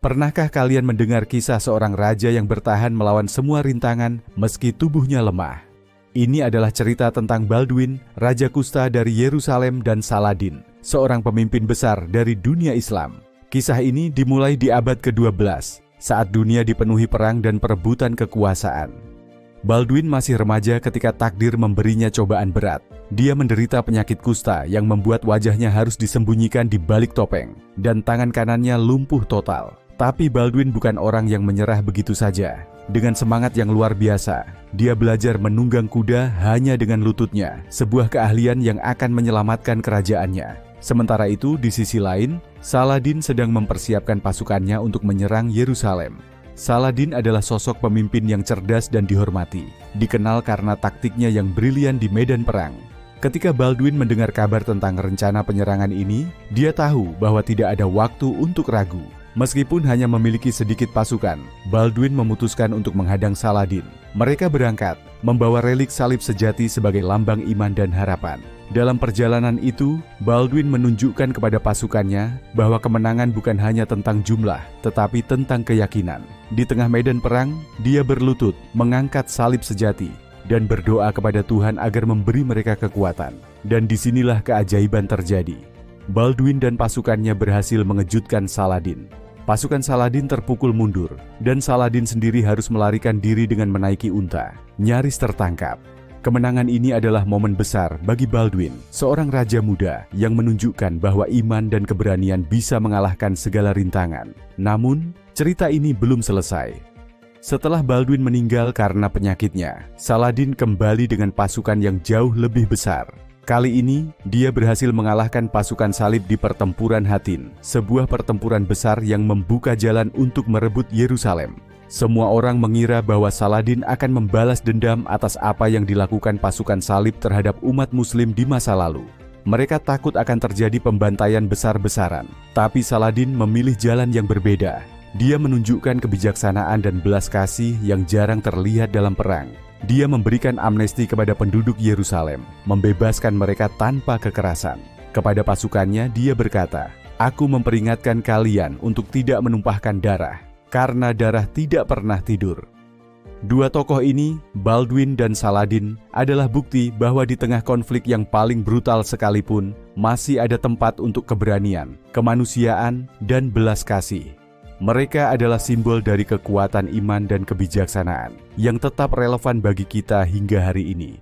Pernahkah kalian mendengar kisah seorang raja yang bertahan melawan semua rintangan meski tubuhnya lemah? Ini adalah cerita tentang Baldwin, Raja Kusta dari Yerusalem, dan Saladin, seorang pemimpin besar dari dunia Islam. Kisah ini dimulai di abad ke-12, saat dunia dipenuhi perang dan perebutan kekuasaan. Baldwin masih remaja ketika takdir memberinya cobaan berat. Dia menderita penyakit kusta yang membuat wajahnya harus disembunyikan di balik topeng, dan tangan kanannya lumpuh total. Tapi Baldwin bukan orang yang menyerah begitu saja. Dengan semangat yang luar biasa, dia belajar menunggang kuda hanya dengan lututnya, sebuah keahlian yang akan menyelamatkan kerajaannya. Sementara itu, di sisi lain, Saladin sedang mempersiapkan pasukannya untuk menyerang Yerusalem. Saladin adalah sosok pemimpin yang cerdas dan dihormati, dikenal karena taktiknya yang brilian di medan perang. Ketika Baldwin mendengar kabar tentang rencana penyerangan ini, dia tahu bahwa tidak ada waktu untuk ragu. Meskipun hanya memiliki sedikit pasukan, Baldwin memutuskan untuk menghadang Saladin. Mereka berangkat, membawa relik salib sejati sebagai lambang iman dan harapan. Dalam perjalanan itu, Baldwin menunjukkan kepada pasukannya bahwa kemenangan bukan hanya tentang jumlah, tetapi tentang keyakinan. Di tengah medan perang, dia berlutut, mengangkat salib sejati, dan berdoa kepada Tuhan agar memberi mereka kekuatan. Dan disinilah keajaiban terjadi. Baldwin dan pasukannya berhasil mengejutkan Saladin. Pasukan Saladin terpukul mundur, dan Saladin sendiri harus melarikan diri dengan menaiki unta, nyaris tertangkap. Kemenangan ini adalah momen besar bagi Baldwin, seorang raja muda yang menunjukkan bahwa iman dan keberanian bisa mengalahkan segala rintangan. Namun, cerita ini belum selesai. Setelah Baldwin meninggal karena penyakitnya, Saladin kembali dengan pasukan yang jauh lebih besar. Kali ini, dia berhasil mengalahkan pasukan salib di pertempuran Hattin, sebuah pertempuran besar yang membuka jalan untuk merebut Yerusalem. Semua orang mengira bahwa Saladin akan membalas dendam atas apa yang dilakukan pasukan salib terhadap umat muslim di masa lalu. Mereka takut akan terjadi pembantaian besar-besaran, tapi Saladin memilih jalan yang berbeda. Dia menunjukkan kebijaksanaan dan belas kasih yang jarang terlihat dalam perang. Dia memberikan amnesti kepada penduduk Yerusalem, membebaskan mereka tanpa kekerasan. Kepada pasukannya, dia berkata, "Aku memperingatkan kalian untuk tidak menumpahkan darah, karena darah tidak pernah tidur." Dua tokoh ini, Baldwin dan Saladin, adalah bukti bahwa di tengah konflik yang paling brutal sekalipun, masih ada tempat untuk keberanian, kemanusiaan, dan belas kasih. Mereka adalah simbol dari kekuatan iman dan kebijaksanaan yang tetap relevan bagi kita hingga hari ini.